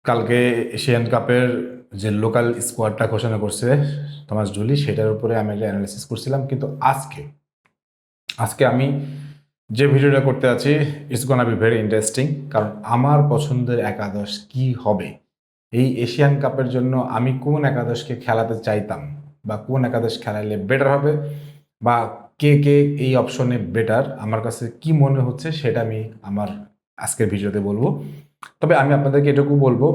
কালকে এশিয়ান কাপের যে লোকাল স্কোয়াডটা ঘোষণা করছে থমাস ডুলি, সেটার উপরে আমি একটা অ্যানালিসিস করছিলাম। কিন্তু আজকে আজকে আমি যে ভিডিওটা করতে আছি, it's gonna be very interesting. কারণ আমার পছন্দের একাদশ কি হবে, এই এশিয়ান কাপের জন্য আমি কোন একাদশকে খেলাতে চাইতাম বা কোন একাদশ খেলালে বেটার হবে, বা কে কে এই অপশনে বেটার, আমার কাছে কি মনে হচ্ছে সেটা আমি আমার আজকের ভিডিওতে বলবো। তবে আমি আপনাদেরকে এটুকু বলবো,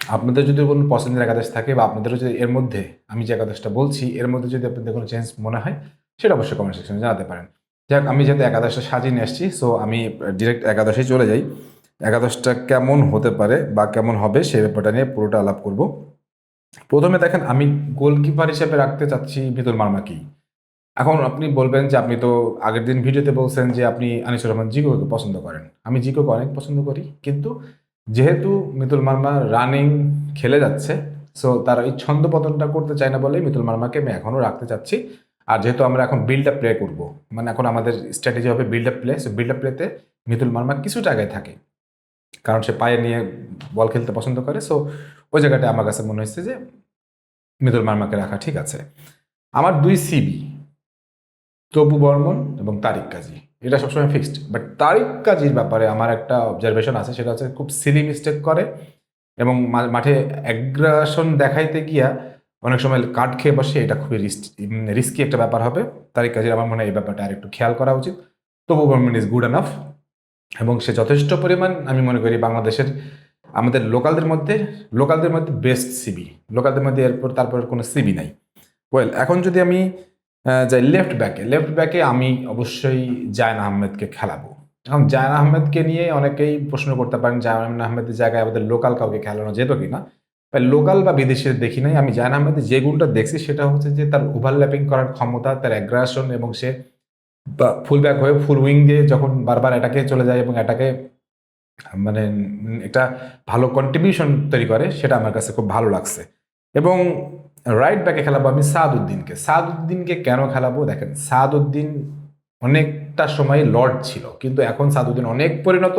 আপনাদের যদি কোনো পছন্দের একাদশ থাকে বা আপনাদেরও যদি এর মধ্যে আমি যে একাদশটা বলছি এর মধ্যে যদি আপনাদের কোনো চেঞ্জ মনে হয়, সেটা অবশ্যই কমেন্ট সেকশনে জানাতে পারেন। যাই হোক, আমি যেহেতু একাদশটা সাজিয়ে নিয়ে আসছি, সো আমি ডিরেক্ট একাদশেই চলে যাই। একাদশটা কেমন হতে পারে বা কেমন হবে সেই ব্যাপারটা নিয়ে পুরোটা আলাপ করব। প্রথমে দেখেন, আমি গোলকিপার হিসেবে রাখতে চাচ্ছি মিতুল মার্মাকেই। এখন আপনি বলবেন যে আপনি তো আগের দিন ভিডিওতে বলছেন যে আপনি আনিসুর রহমান জিকোকে পছন্দ করেন। আমি জিকোকে অনেক পছন্দ করি, কিন্তু যেহেতু মিতুল মার্মা রানিং খেলে যাচ্ছে, সো তার এই ছন্দপতনটা করতে চায় না বলেই মিতুল মার্মাকে আমি এখনও রাখতে চাচ্ছি। আর যেহেতু আমরা এখন বিল্ড আপ প্লে করবো, মানে এখন আমাদের স্ট্র্যাটেজি হবে build up play, so build up প্লেতে মিতুল মার্মা কিছুটা আগে থাকে, কারণ সে পায়ে নিয়ে বল খেলতে পছন্দ করে। সো ওই জায়গাটা আমার কাছে মনে হচ্ছে যে মিতুল মার্মাকে রাখা ঠিক আছে। আমার দুই সিবি, তপু বর্মন এবং তারিক কাজী, এটা সবসময় ফিক্সড। বাট তারিক কাজীর ব্যাপারে আমার একটা অবজারভেশন আছে, সেটা হচ্ছে খুব সিলি মিস্টেক করে এবং মাঠে অ্যাগ্রাসন দেখাইতে গিয়া অনেক সময় কাট খেয়ে বসে। এটা খুবই রিস্কি একটা ব্যাপার হবে। তারিক কাজীর আমার মনে হয় এই ব্যাপারটা আর একটু খেয়াল করা উচিত। Tapu Barman is good enough এবং সে যথেষ্ট পরিমাণ, আমি মনে করি বাংলাদেশের আমাদের লোকালদের মধ্যে বেস্ট সিবি, লোকালদের মধ্যে এরপর তারপর কোনো সিবি নাই। ওয়েল, এখন যদি আমি যাই লেফট ব্যাকে আমি অবশ্যই জায়ন আহমেদকে খেলাবো। এখন জায়ন আহমেদকে নিয়ে অনেকেই প্রশ্ন করতে পারেন জায়ন আহমেদের জায়গায় আমাদের লোকাল কাউকে খেলানো যেত কিনা। লোকাল বা বিদেশিদের দেখি নাই, আমি জায়ন আহমেদের যে গুণটা দেখছি সেটা হচ্ছে যে তার ওভারল্যাপিং করার ক্ষমতা, তার অ্যাগ্রাসন, এবং সে ফুল ব্যাক হয়ে ফুল উইং দিয়ে যখন বারবার অ্যাটাকে চলে যায় এবং অ্যাটাকে মানে একটা ভালো কন্ট্রিবিউশন তৈরি করে, সেটা আমার কাছে খুব ভালো লাগছে। এবং রাইট ব্যাকে খেলাবো আমি সাদউদ্দিনকে কেন খেলাবো? দেখেন, সাদউদ্দিন অনেকটা সময় লর্ড ছিল, কিন্তু এখন সাদউদ্দিন অনেক পরিণত।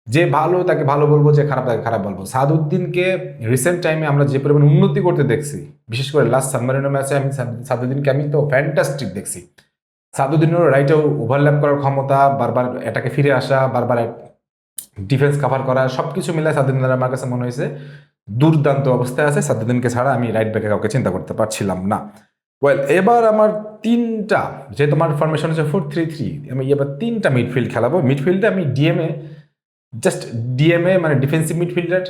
যে ভালো তাকে ভালো বলবো, যে খারাপ তাকে খারাপ বলবো। সাদউদ্দিনকে রিসেন্ট টাইমে আমরা যে পরিমাণ উন্নতি করতে দেখছি, বিশেষ করে লাস্ট সানমারিনো ম্যাচে আমি সাদউদ্দিনকে আমি তো ফ্যান্টাস্টিক দেখছি। সাদউদ্দিনেরও রাইটে ওভারল্যাপ করার ক্ষমতা, বারবার এটাকে ফিরে আসা, বারবার ডিফেন্স কাভার করা, সবকিছু মিলে সাদউদ্দিন আমার কাছে মনে হয়েছে দুর্দান্ত অবস্থায় আছে। সাদউদ্দিনকে ছাড়া আমি রাইট ব্যাকে কাউকে চিন্তা করতে পারছিলাম না। ওয়েল, এবার আমার তিনটা, যেহেতু আমার ফরমেশন হচ্ছে 4-3-3, আমি এবার তিনটা মিডফিল্ড খেলাবো। মিডফিল্ডে আমি ডিএমএ মানে defensive midfielder,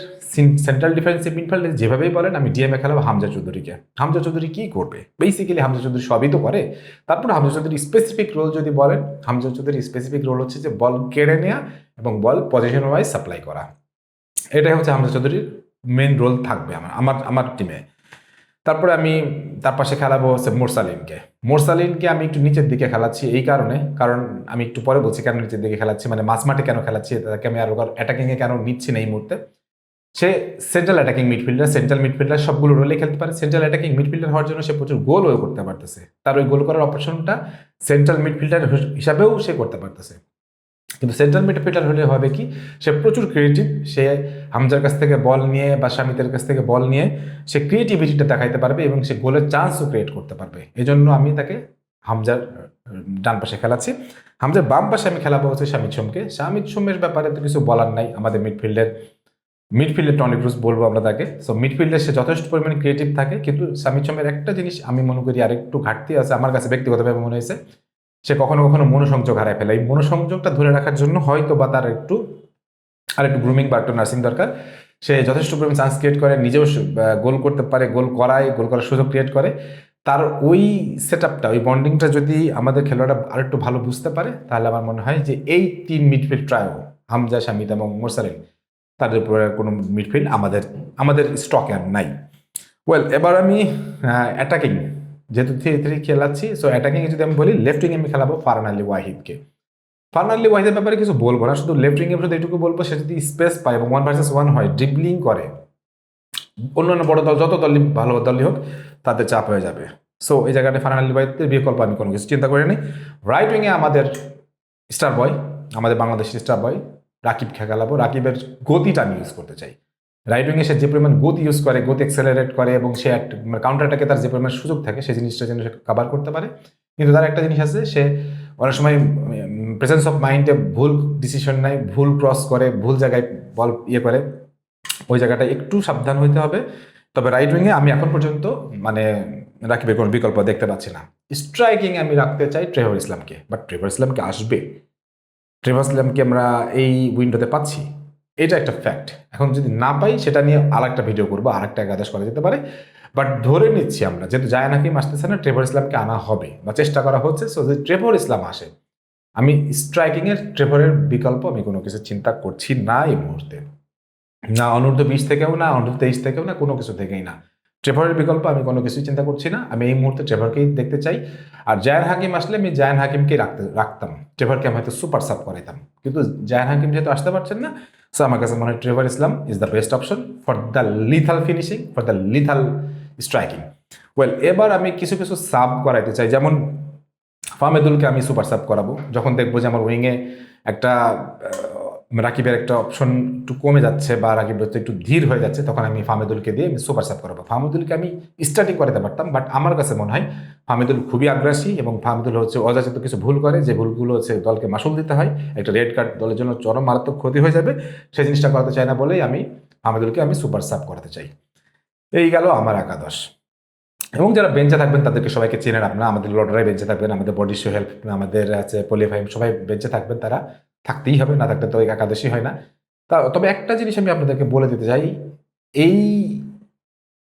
central defensive midfielder যেভাবেই বলেন, আমি ডিএমএ খেলাবো হামজা চৌধুরীকে। হামজা চৌধুরী কি করবে? বেসিক্যালি হামজা চৌধুরী সবই তো করে। তারপর হামজা চৌধুরীর স্পেসিফিক রোল যদি বলেন, হামজা চৌধুরীর স্পেসিফিক রোল হচ্ছে যে বল কেড়ে নেওয়া এবং বল পজিশন ওয়াইজ সাপ্লাই করা। এটাই হচ্ছে হামজা চৌধুরীর মেন রোল থাকবে আমার আমার আমার টিমে। তারপরে আমি তার পাশে খেলাবো হচ্ছে মোরসালিনকে আমি একটু নিচের দিকে খেলাচ্ছি এই কারণে, কারণ আমি একটু পরে বলছি কেন নিচের দিকে খেলাচ্ছি, মানে মাঝমাঠে কেন খেলাচ্ছি, তাকে আমি আরো অ্যাটাকিংয়ে কেন নিচ্ছি না এই মুহূর্তে। সে সেন্ট্রাল অ্যাটাকিং মিডফিল্ডার সবগুলো রোলে খেলতে পারে। সেন্ট্রাল অ্যাটাকিং মিডফিল্ডার হওয়ার জন্য সে প্রচুর গোলও করতে পারতেছে। তার ওই গোল করার অপশনটা সেন্ট্রাল মিডফিল্ডার হিসাবেও সে করতে পারতেছে। কিন্তু সেন্ট্রাল মিডফিল্ডার হলে হবে কি, সে প্রচুর ক্রিয়েটিভ। সে হামজার কাছ থেকে বল নিয়ে বা শামিতের কাছ থেকে বল নিয়ে সে ক্রিয়েটিভিটিটা দেখাইতে পারবে এবং সে গোলের চান্সও ক্রিয়েট করতে পারবে। এজন্য আমি তাকে হামজার ডান পাশে খেলাচ্ছি। হামজার বাম পাশে আমি খেলাবো হচ্ছে শামিদ সোমের ব্যাপারে তো কিছু বলার নাই। আমাদের মিডফিল্ডে টনি ক্রুজ বলবো আমরা তাকে। সো মিডফিল্ডে সে যথেষ্ট পরিমাণে ক্রিয়েটিভ থাকে, কিন্তু শামিদ সোমের একটা জিনিস আমি মনে করি আরেকটু ঘাটতি আছে, আমার কাছে ব্যক্তিগতভাবে মনে হয়েছে সে কখনো কখনো মনোসংযোগ হারায় ফেলে। এই মনোসংযোগটা ধরে রাখার জন্য হয়তো বা তার আরেকটু গ্রুমিং বা একটু নার্সিং দরকার। সে যথেষ্ট পরিমাণ চান্স ক্রিয়েট করে, নিজেও গোল করতে পারে, গোল করার সুযোগ ক্রিয়েট করে। তার ওই সেট আপটা, ওই বন্ডিংটা যদি আমাদের খেলোয়াড়রা আরেকটু ভালো বুঝতে পারে, তাহলে আমার মনে হয় যে এই তিন মিডফিল্ড ট্রায়ো, হামজা, শামিদ এবং মোরসালিন, তাদের উপরে কোনো মিডফিল্ড আমাদের স্টকে আর নাই। ওয়েল, এবার আমি অ্যাটাকিং, যেহেতু 3-3 খেলাচ্ছি, সো অ্যাটাকিংয়ে যদি আমি বলি, লেফট উইংয়ে আমি খেলাবো ফারহান আলী ওয়াহিদকে। ফারহান আলী ওয়াহিদের ব্যাপারে কিছু বলবো না, শুধু লেফট উইংয়ের শুধু এইটুকু বলবো, সে যদি স্পেস পায় এবং 1 ভার্সেস 1 হয়, ড্রিবলিং করে, অন্যান্য বড় দল যত দলই ভালো দলই হোক তাদের চাপ হয়ে যাবে। সো এই জায়গাটা ফারহান আলী ওয়াহিদের বিকল্প আমি কোনো কিছু চিন্তা করিনি। রাইট উইংয়ে আমাদের স্টার বয়, আমাদের বাংলাদেশের স্টার বয় রাকিব খেলাবো। রাকিবের গতিটা আমি ইউজ করতে চাই। রাইট উইংয়ে সে যে পরিমাণ গতি ইউজ করে, গতি অ্যাক্সেলারেট করে এবং সে কাউন্টার অ্যাটাকে তার যে পরিমাণ সুযোগ থাকে সেই জিনিসটা যেন সে কভার করতে পারে। কিন্তু তার একটা জিনিস আছে, সে অনেক সময় প্রেজেন্স অফ মাইন্ডে ভুল ডিসিশন নেয়, ভুল ক্রস করে, ভুল জায়গায় বল করে, ওই জায়গাটা একটু সাবধান হইতে হবে। তবে রাইট উইংয়ে আমি এখন পর্যন্ত মানে রাকিবের কোনো বিকল্প দেখতে পাচ্ছি না। স্ট্রাইকিং আমি রাখতে চাই ট্রেভর ইসলামকে, বাট ট্রেভর ইসলামকে আসবে, ট্রেভর ইসলামকে আমরা এই উইন্ডোতে পাচ্ছি, এটা একটা ফ্যাক্ট। এখন যদি না পাই সেটা নিয়ে আরেকটা ভিডিও করবো, আরেকটা একাদশ করা যেতে পারে। বাট ধরে নিচ্ছি আমরা, যেহেতু জায়ান হাকিম আসতেছে না, ট্রেভর ইসলামকে আনা হবে বা চেষ্টা করা হচ্ছে। সো যদি ট্রেভর ইসলাম আসে, আমি স্ট্রাইকিংয়ের ট্রেভরের বিকল্প আমি কোনো কিছু চিন্তা করছি না এই মুহূর্তে, না অনূর্ধ্ব 20 থেকেও না, অনূর্ধ্ব 23 থেকেও না, কোনো কিছু থেকেই না। ট্রেভরের বিকল্প আমি কোনো কিছুই চিন্তা করছি না, আমি এই মুহূর্তে ট্রেভরকেই দেখতে চাই। আর জায়ান হাকিম আসলে আমি জায়ান হাকিমকেই রাখতাম, ট্রেভরকে আমি হয়তো সুপার সাব করাইতাম। কিন্তু জায়ান হাকিম যেহেতু আসতে পারছেন না, সো আমার কাছে মনে হয় Trevor Islam is the best option for the lethal finishing, for the lethal striking. Well, এবার আমি কিছু কিছু সাব করাইতে চাই, যেমন ফাহমেদুলকে আমি সুপার সাব করাবো যখন দেখবো যে আমার উইংয়ে একটা রাকিবের একটা অপশন একটু কমে যাচ্ছে বা রাকিব একটু ধীর হয়ে যাচ্ছে, তখন আমি ফাহমেদুলকে দিয়ে আমি সুপার সাব করাবো। ফাহমেদুলকে আমি স্টার্টিং করাতে পারতাম, বাট আমার কাছে মনে হয় ফাহমেদুল খুবই আগ্রাসী এবং ফাহমেদুল হচ্ছে অযাচিত কিছু ভুল করে, যে ভুলগুলো হচ্ছে দলকে মাসুল দিতে হয়, একটা রেড কার্ড দলের জন্য চরম মারাত্মক ক্ষতি হয়ে যাবে, সেই জিনিসটা করাতে চাই না বলেই আমি ফাহমেদুলকে আমি সুপার সাব করাতে চাই। এই গেল আমার একাদশ। এবং যারা বেঞ্চে থাকবেন তাদেরকে সবাইকে চেনেন আপনারা, আমাদের লর্ডরাই বেঞ্চে থাকবেন, আমাদের বডি শো হেল্প, আমাদের আছে পলিফাইম, সবাই বেঞ্চে থাকবেন, তারা থাকতেই হবে, না থাকলে তো একাদশী হয় না। তবে একটা জিনিস আমি আপনাদেরকে বলে দিতে চাই, এই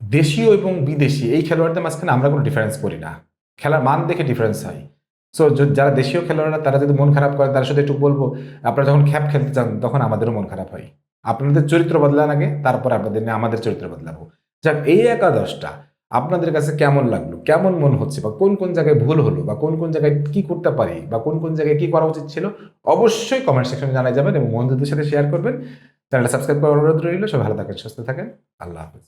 দেশীয় এবং বিদেশি এই খেলোয়াড়দের মাঝখানে আমরা কোনো ডিফারেন্স করি না, খেলার মান দেখে ডিফারেন্স হয়। সো যারা দেশীয় খেলোয়াড়রা তারা যদি মন খারাপ করেন, তার সাথে একটু বলবো, আপনারা যখন খ্যাপ খেলতে চান তখন আমাদেরও মন খারাপ হয়, আপনাদের চরিত্র বদলান আগে, তারপর আপনাদের নিয়ে আমাদের চরিত্র বদলাবো। যাক, এই একাদশটা আপনাদের কাছে কেমন লাগলো, কেমন মন হচ্ছে, বা কোন কোন জায়গায় ভুল হলো, বা কোন কোন জায়গায় কি করতে পারি, বা কোন কোন জায়গায় কি করা উচিত ছিল, অবশ্যই কমেন্ট সেকশনে জানাই যাবেন এবং বন্ধুদের সাথে শেয়ার করবেন। চ্যানেলটা সাবস্ক্রাইব করার অনুরোধ রইল। সবাই ভালো থাকেন, সুস্থ থাকেন, আল্লাহ হাফেজ।